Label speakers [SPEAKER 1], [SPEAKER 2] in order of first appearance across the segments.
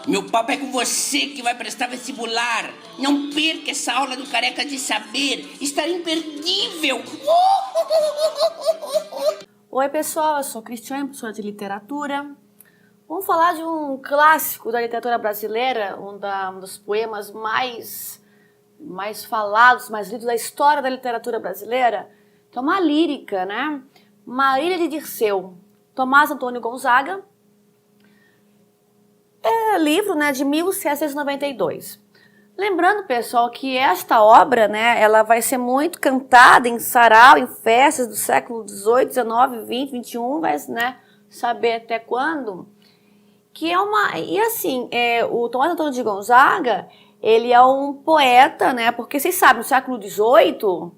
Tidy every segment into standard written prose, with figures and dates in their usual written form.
[SPEAKER 1] Meu papo é com você que vai prestar vestibular. Não perca essa aula do Careca de Saber. Estará imperdível.
[SPEAKER 2] Oi, pessoal. Eu sou Cristiane, professora de literatura. Vamos falar de um clássico da literatura brasileira, um dos poemas mais falados, mais lidos da história da literatura brasileira, que é uma lírica, né? Marília de Dirceu, Tomás Antônio Gonzaga. É livro, né, de 1792. Lembrando, pessoal, que esta obra, né, ela vai ser muito cantada em sarau, em festas do século XVIII, XIX, XX, XXI, vai, né, saber até quando. Que é uma... E assim, o Tomás Antônio de Gonzaga, ele é um poeta, né, porque vocês sabem, no século XVIII,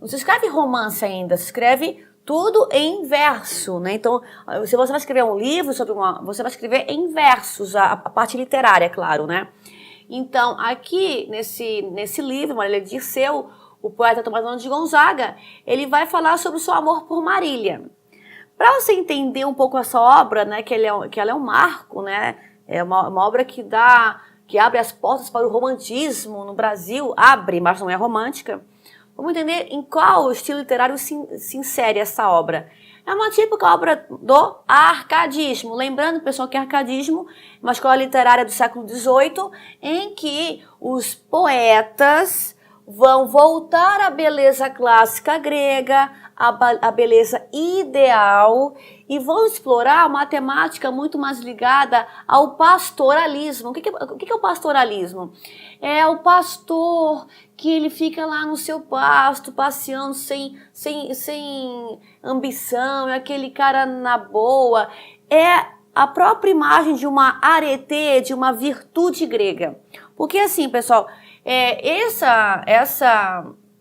[SPEAKER 2] não se escreve romance ainda, se escreve tudo em verso, né? Então, se você vai escrever um livro sobre você vai escrever em versos, a parte literária, é claro, né? Então, aqui, nesse livro, Marília de Dirceu, o poeta Tomás Antônio de Gonzaga, ele vai falar sobre o seu amor por Marília. Para você entender um pouco essa obra, né, que ela é um marco, né? É uma obra que abre as portas para o romantismo no Brasil, abre, mas não é romântica. Vamos entender em qual estilo literário se insere essa obra. É uma típica obra do arcadismo. Lembrando, pessoal, que arcadismo é uma escola literária do século XVIII em que os poetas vão voltar à beleza clássica grega, à beleza ideal, e vão explorar uma temática muito mais ligada ao pastoralismo. O que é o pastoralismo? É o pastor que ele fica lá no seu pasto, passeando sem ambição, é aquele cara na boa. É a própria imagem de uma arete, de uma virtude grega. Porque assim, pessoal, essa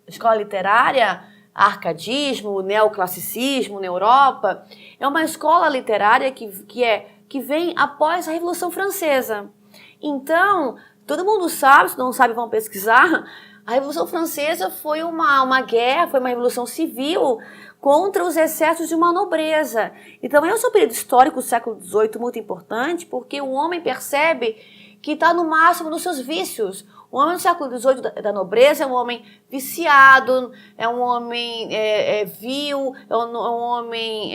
[SPEAKER 2] escola literária, arcadismo, neoclassicismo na Europa, é uma escola literária que vem após a Revolução Francesa. Então, todo mundo sabe, se não sabe, vão pesquisar, a Revolução Francesa foi uma guerra, foi uma revolução civil contra os excessos de uma nobreza. Então, esse é um período histórico do século XVIII muito importante, porque o homem percebe que está no máximo dos seus vícios. O homem do século XVIII da nobreza é um homem viciado, é um homem vil, é um homem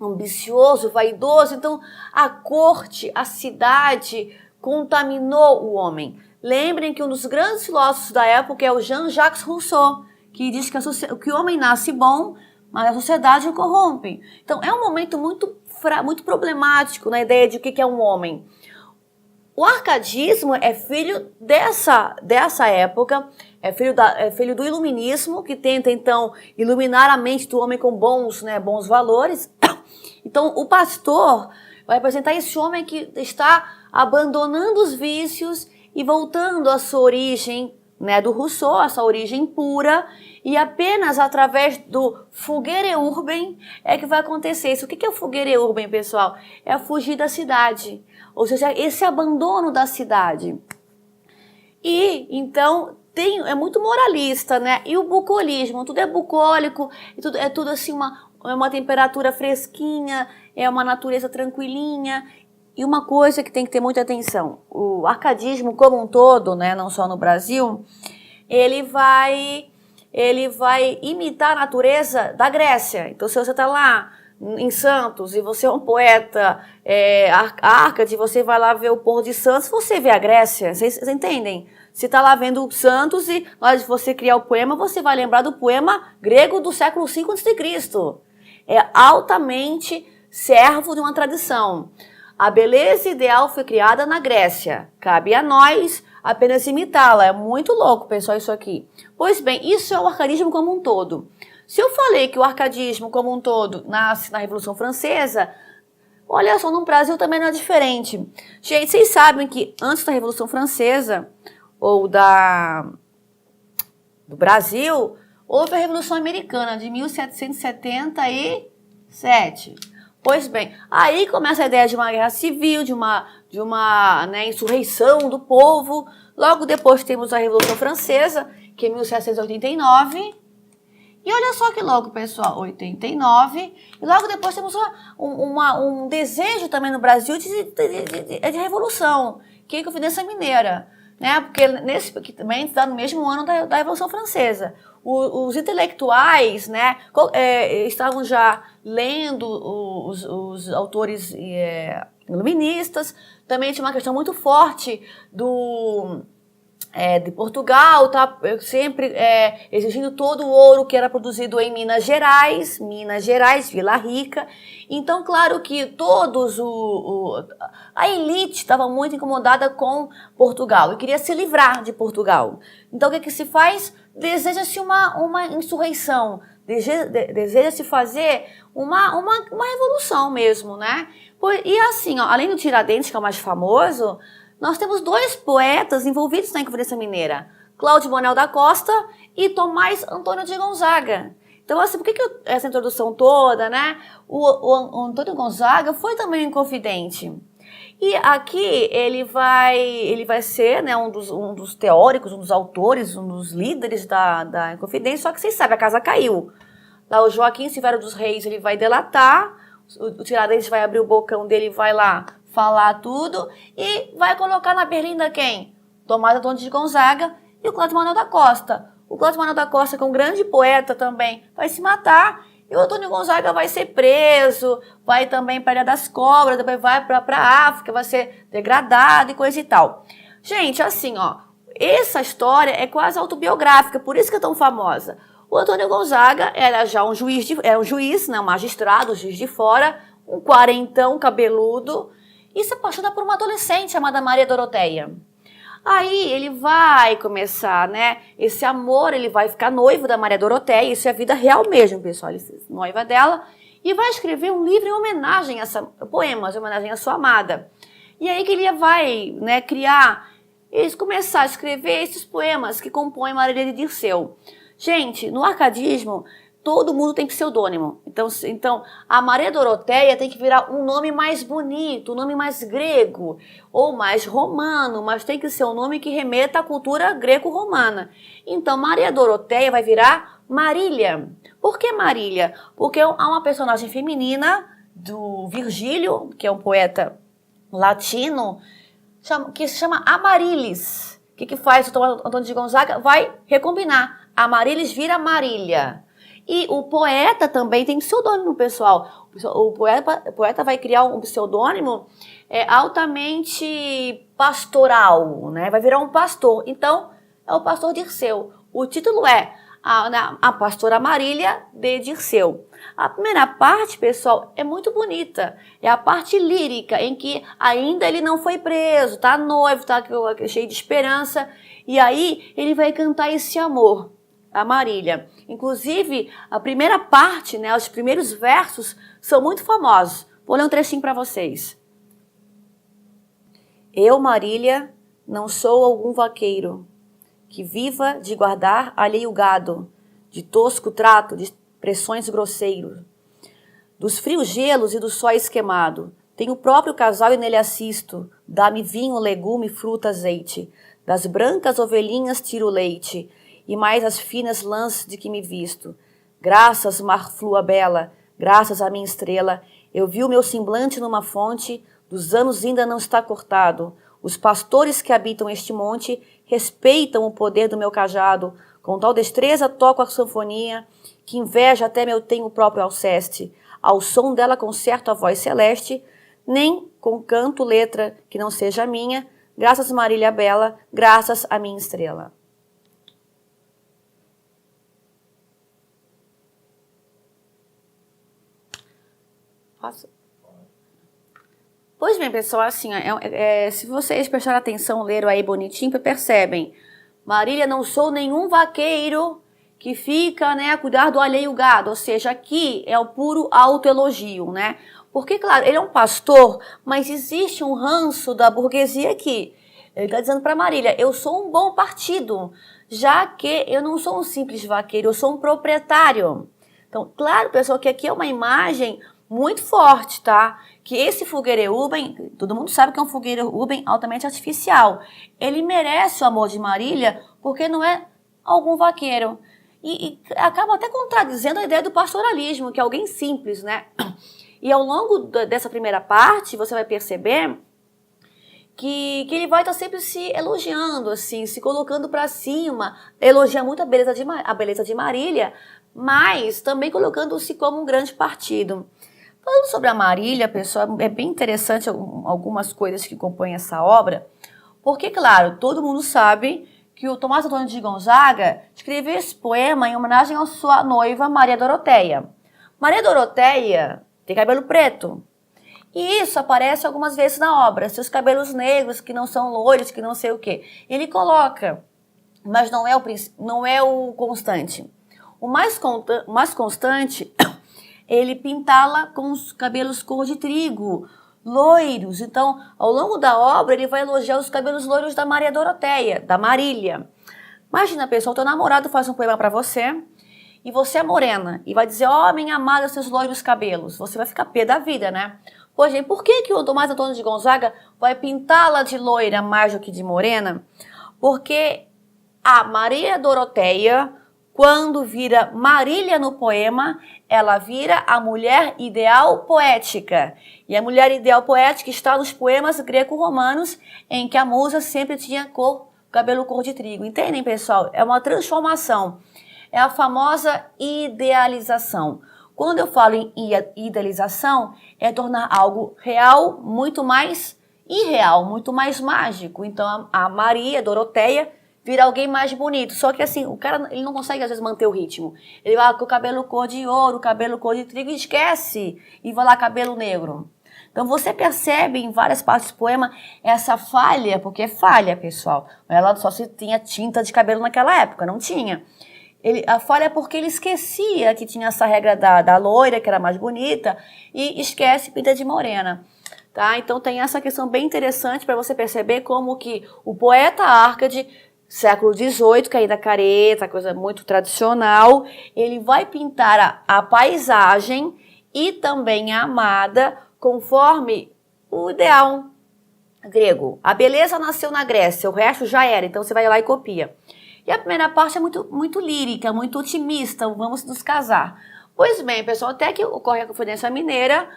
[SPEAKER 2] ambicioso, vaidoso. Então, a corte, a cidade contaminou o homem. Lembrem que um dos grandes filósofos da época é o Jean-Jacques Rousseau, que diz que o homem nasce bom, mas a sociedade o corrompe. Então, é um momento muito problemático na ideia de o que é um homem. O arcadismo é filho dessa época, é filho do iluminismo, que tenta, então, iluminar a mente do homem com bons valores. Então, o pastor vai apresentar esse homem que está abandonando os vícios e voltando à sua origem, né, do Rousseau, essa origem pura, e apenas através do fugere urbem é que vai acontecer isso. O que é o fugere urbem, pessoal? É fugir da cidade, ou seja, esse abandono da cidade. E, então, é muito moralista, né? E o bucolismo, tudo é bucólico, é tudo assim, uma temperatura fresquinha, é uma natureza tranquilinha. E uma coisa que tem que ter muita atenção, o arcadismo como um todo, né, não só no Brasil, ele vai imitar a natureza da Grécia. Então, se você está lá em Santos e você é um poeta Arcade, você vai lá ver o pôr de Santos, você vê a Grécia, vocês entendem? Você está lá vendo Santos e na hora de você criar o poema, você vai lembrar do poema grego do século V a.C. É altamente servo de uma tradição. A beleza ideal foi criada na Grécia. Cabe a nós apenas imitá-la. É muito louco, pessoal, isso aqui. Pois bem, isso é o arcadismo como um todo. Se eu falei que o arcadismo como um todo nasce na Revolução Francesa, olha só, no Brasil também não é diferente. Gente, vocês sabem que antes da Revolução Francesa, ou do Brasil, houve a Revolução Americana de 1777. Pois bem, aí começa a ideia de uma guerra civil, de uma insurreição do povo. Logo depois temos a Revolução Francesa, que é 1789. E olha só que logo, pessoal, 89, e logo depois temos um desejo também no Brasil de revolução, que é a Inconfidência Mineira, né? Porque que também está no mesmo ano da Revolução Francesa. Os intelectuais, né, estavam já lendo os autores iluministas, também tinha uma questão muito forte de Portugal, tá sempre exigindo todo o ouro que era produzido em Minas Gerais, Vila Rica. Então, claro que a elite estava muito incomodada com Portugal e queria se livrar de Portugal. Então, o que se faz? Deseja-se uma insurreição, deseja-se fazer uma revolução mesmo, né? E assim, ó, além do Tiradentes, que é o mais famoso, nós temos 2 poetas envolvidos na Inconfidência Mineira, Cláudio Manuel da Costa e Tomás Antônio de Gonzaga. Então, assim, por que essa introdução toda, né? O Antônio Gonzaga foi também um inconfidente. E aqui ele vai ser, né, um dos teóricos, um dos autores, um dos líderes da Inconfidência, só que vocês sabem, a casa caiu. Lá o Joaquim Severo dos Reis, ele vai delatar, o Tiradentes vai abrir o bocão dele, vai lá falar tudo e vai colocar na berlinda quem? Tomás Antônio de Gonzaga e o Cláudio Manuel da Costa. O Cláudio Manuel da Costa, que é um grande poeta também, vai se matar e o Antônio Gonzaga vai ser preso, vai também para a Ilha das Cobras, depois vai para a África, vai ser degradado e coisa e tal. Gente, assim, ó, essa história é quase autobiográfica, por isso que é tão famosa. O Antônio Gonzaga era já um juiz, né, um magistrado, um juiz de fora, um quarentão cabeludo, e se apaixona por uma adolescente chamada Maria Doroteia. Aí ele vai começar, né, esse amor, ele vai ficar noivo da Maria Doroteia, isso é a vida real mesmo, pessoal, ele é noiva dela, e vai escrever um livro em homenagem a poemas, em homenagem à sua amada. E aí que ele vai, né, começar a escrever esses poemas que compõem Marília de Dirceu. Gente, no arcadismo, todo mundo tem pseudônimo. Então, a Maria Doroteia tem que virar um nome mais bonito, um nome mais grego ou mais romano, mas tem que ser um nome que remeta à cultura greco-romana. Então, Maria Doroteia vai virar Marília. Por que Marília? Porque há uma personagem feminina do Virgílio, que é um poeta latino, que se chama Amarílis. O que faz o Tomás Antônio de Gonzaga? Vai recombinar. Amarílis vira Marília. E o poeta também tem pseudônimo, pessoal. O poeta vai criar um pseudônimo altamente pastoral, né? Vai virar um pastor. Então, é o pastor Dirceu. O título é a pastora Marília de Dirceu. A primeira parte, pessoal, é muito bonita. É a parte lírica, em que ainda ele não foi preso, tá noivo, tá cheio de esperança. E aí, ele vai cantar esse amor. A Marília. Inclusive, a primeira parte, né, os primeiros versos são muito famosos. Vou ler um trechinho para vocês. Eu, Marília, não sou algum vaqueiro que viva de guardar alheio gado, de tosco trato, de expressões grosseiras, dos frios gelos e do sóis queimado. Tenho o próprio casal e nele assisto. Dá-me vinho, legume, fruta, azeite. Das brancas ovelhinhas tiro leite. E mais as finas lãs de que me visto. Graças, mar flua bela, graças à minha estrela, eu vi o meu semblante numa fonte, dos anos ainda não está cortado. Os pastores que habitam este monte respeitam o poder do meu cajado, com tal destreza toco a sanfonia, que inveja até meu tenho o próprio alceste. Ao som dela concerto a voz celeste, nem com canto letra que não seja minha, graças Marília bela, graças à minha estrela. Pois bem, pessoal, assim, se vocês prestarem atenção, leram aí bonitinho, percebem. Marília, não sou nenhum vaqueiro que fica, né, a cuidar do alheio gado. Ou seja, aqui é o puro autoelogio, né? Porque, claro, ele é um pastor, mas existe um ranço da burguesia aqui. Ele está dizendo para Marília, eu sou um bom partido, já que eu não sou um simples vaqueiro, eu sou um proprietário. Então, claro, pessoal, que aqui é uma imagem muito forte, tá? Que esse fogueira-Uben, todo mundo sabe que é um fogueira-Uben altamente artificial. Ele merece o amor de Marília porque não é algum vaqueiro. e acaba até contradizendo a ideia do pastoralismo, que é alguém simples, né? E ao longo dessa primeira parte, você vai perceber que ele vai estar sempre se elogiando, assim, se colocando para cima, elogia muito a beleza de Marília, mas também colocando-se como um grande partido. Falando sobre a Marília, pessoal, é bem interessante algumas coisas que compõem essa obra, porque, claro, todo mundo sabe que o Tomás Antônio de Gonzaga escreveu esse poema em homenagem à sua noiva Maria Doroteia. Maria Doroteia tem cabelo preto. E isso aparece algumas vezes na obra. Seus cabelos negros, que não são loiros, que não sei o quê. Ele coloca, mas não é o constante. O mais constante, ele pintá-la com os cabelos cor de trigo, loiros. Então, ao longo da obra, ele vai elogiar os cabelos loiros da Maria Doroteia, da Marília. Imagina, pessoal, teu namorado faz um poema para você, e você é morena, e vai dizer, ó, minha amada, seus loiros cabelos. Você vai ficar pé da vida, né? Pois bem, por que o Tomás Antônio de Gonzaga vai pintá-la de loira mais do que de morena? Porque a Maria Doroteia, quando vira Marília no poema, ela vira a mulher ideal poética. E a mulher ideal poética está nos poemas greco-romanos, em que a musa sempre tinha cabelo cor de trigo. Entendem, pessoal? É uma transformação. É a famosa idealização. Quando eu falo em idealização, é tornar algo real muito mais irreal, muito mais mágico. Então, a Maria Doroteia vira alguém mais bonito. Só que assim, o cara ele não consegue às vezes manter o ritmo. Ele vai com o cabelo cor de ouro, cabelo cor de trigo e esquece. E vai lá cabelo negro. Então você percebe em várias partes do poema essa falha, porque é falha, pessoal. Ela só se tinha tinta de cabelo naquela época, não tinha. A falha é porque ele esquecia que tinha essa regra da loira, que era mais bonita, e esquece pinta de morena. Tá? Então tem essa questão bem interessante para você perceber como que o poeta Árcade, século XVIII, que ainda careta, coisa muito tradicional, ele vai pintar a paisagem e também a amada conforme o ideal grego. A beleza nasceu na Grécia, o resto já era, então você vai lá e copia. E a primeira parte é muito lírica, muito otimista, vamos nos casar. Pois bem, pessoal, até que ocorre a Confidência Mineira,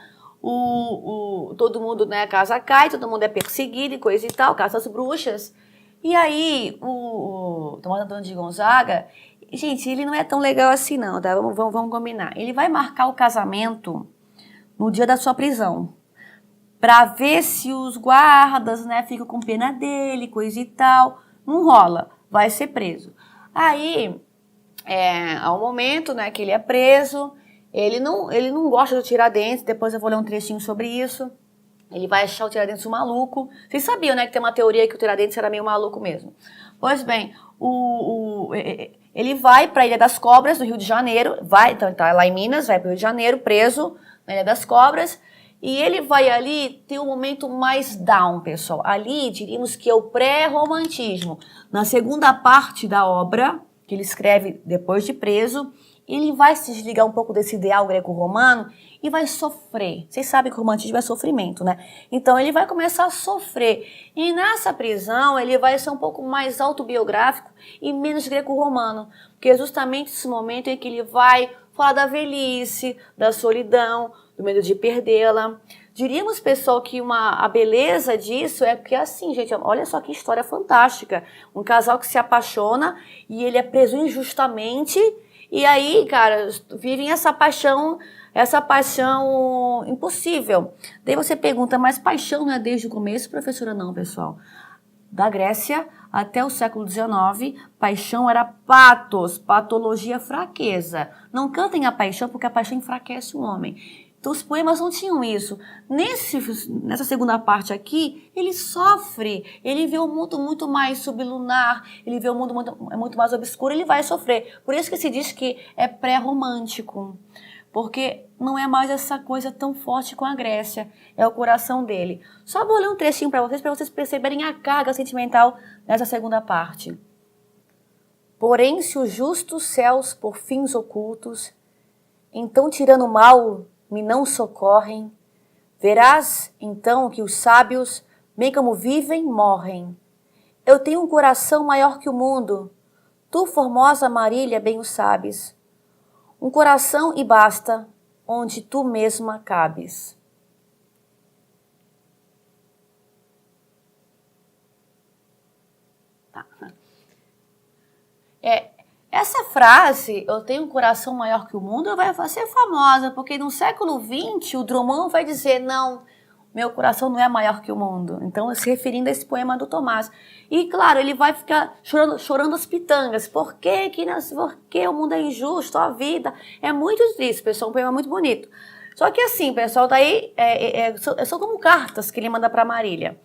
[SPEAKER 2] todo mundo, né, a casa cai, todo mundo é perseguido e coisa e tal, caça às bruxas. E aí, o Tomás Antônio de Gonzaga, gente, ele não é tão legal assim não, tá? Vamos combinar. Ele vai marcar o casamento no dia da sua prisão, pra ver se os guardas, né, ficam com pena dele, coisa e tal. Não rola. Vai ser preso. Aí, há um momento, né, que ele é preso, ele não gosta do Tiradentes, depois eu vou ler um trechinho sobre isso. Ele vai achar o Tiradentes um maluco. Vocês sabiam, né, que tem uma teoria que o Tiradentes era meio maluco mesmo. Pois bem, ele vai para a Ilha das Cobras, no Rio de Janeiro, então tá lá em Minas, vai para o Rio de Janeiro, preso na Ilha das Cobras, e ele vai ali ter um momento mais down, pessoal. Ali, diríamos que é o pré-romantismo. Na segunda parte da obra, que ele escreve depois de preso, ele vai se desligar um pouco desse ideal greco-romano e vai sofrer. Vocês sabem que o romantismo é sofrimento, né? Então, ele vai começar a sofrer. E nessa prisão, ele vai ser um pouco mais autobiográfico e menos greco-romano. Porque é justamente esse momento em que ele vai falar da velhice, da solidão, do medo de perdê-la. Diríamos, pessoal, que a beleza disso é porque assim, gente, olha só que história fantástica. Um casal que se apaixona e ele é preso injustamente e aí, cara, vivem essa paixão impossível. Daí você pergunta, mas paixão não é desde o começo, professora? Não, pessoal. Da Grécia até o século XIX, paixão era patos, patologia, fraqueza. Não cantem a paixão porque a paixão enfraquece o homem. Então os poemas não tinham isso. Nessa segunda parte aqui, ele sofre, ele vê o mundo muito mais sublunar, ele vê o mundo muito mais obscuro, ele vai sofrer. Por isso que se diz que é pré-romântico, porque não é mais essa coisa tão forte com a Grécia, é o coração dele. Só vou ler um trechinho para vocês perceberem a carga sentimental nessa segunda parte. Porém, se os justos céus por fins ocultos, então tirando o mal me não socorrem, verás então que os sábios, bem como vivem, morrem. Eu tenho um coração maior que o mundo, Tu, formosa Marília, bem o sabes. Um coração e basta, onde tu mesma cabes. Tá. Essa frase, eu tenho um coração maior que o mundo, vai ser famosa, porque no século XX o Drummond vai dizer, não, meu coração não é maior que o mundo. Então, se referindo a esse poema do Tomás. E, claro, ele vai ficar chorando as pitangas. Por que o mundo é injusto, a vida? É muito triste, pessoal, um poema muito bonito. Só que assim, pessoal, daí são como cartas que ele manda para Marília.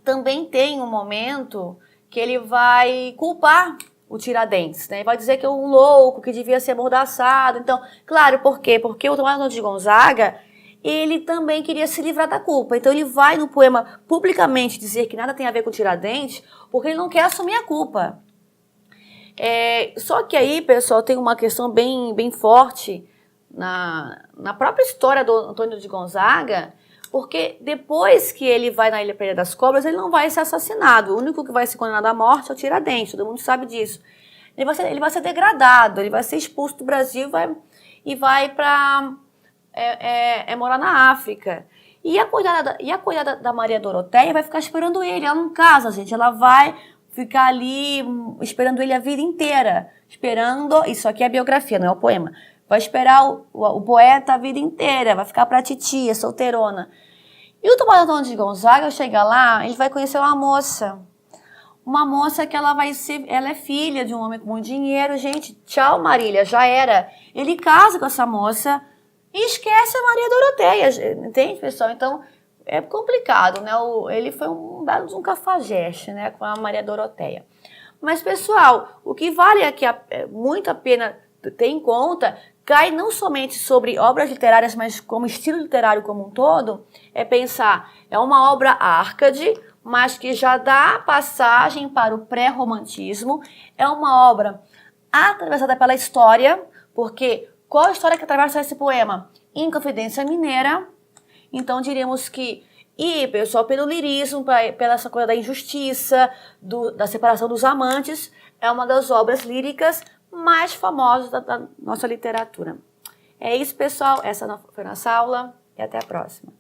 [SPEAKER 2] Também tem um momento que ele vai culpar o Tiradentes, né? Ele vai dizer que é um louco, que devia ser amordaçado. Então, claro, por quê? Porque o Tomás de Gonzaga, ele também queria se livrar da culpa. Então, ele vai no poema publicamente dizer que nada tem a ver com o Tiradentes, porque ele não quer assumir a culpa. Só que aí, pessoal, tem uma questão bem forte na própria história do Antônio de Gonzaga, porque depois que ele vai na Ilha Pereira das Cobras, ele não vai ser assassinado. O único que vai ser condenado à morte é o Tiradentes, todo mundo sabe disso. Ele vai ser degradado, ele vai ser expulso do Brasil e vai para morar na África. E a cuidada da Maria Doroteia vai ficar esperando ele. Ela não casa, gente. Ela vai ficar ali esperando ele a vida inteira. Isso aqui é a biografia, não é o poema. Vai esperar o poeta a vida inteira. Vai ficar pra titia, solteirona. E o Tomás Antônio de Gonzaga, chega lá, ele vai conhecer uma moça. Uma moça que ela é filha de um homem com muito dinheiro. Gente, tchau Marília, já era. Ele casa com essa moça e esquece a Maria Doroteia, entende, pessoal? Então, é complicado, né? Ele foi um belo de um cafajeste, né, com a Maria Doroteia. Mas, pessoal, o que vale aqui muito a pena ter em conta, cai não somente sobre obras literárias, mas como estilo literário como um todo, é pensar, é uma obra Arcade, mas que já dá passagem para o pré-romantismo, é uma obra atravessada pela história, porque qual a história que atravessa esse poema? Inconfidência Mineira. Então diríamos que, pessoal, pelo lirismo, pela essa coisa da injustiça, da separação dos amantes, é uma das obras líricas mais famosas da nossa literatura. É isso, pessoal. Essa foi a nossa aula e até a próxima.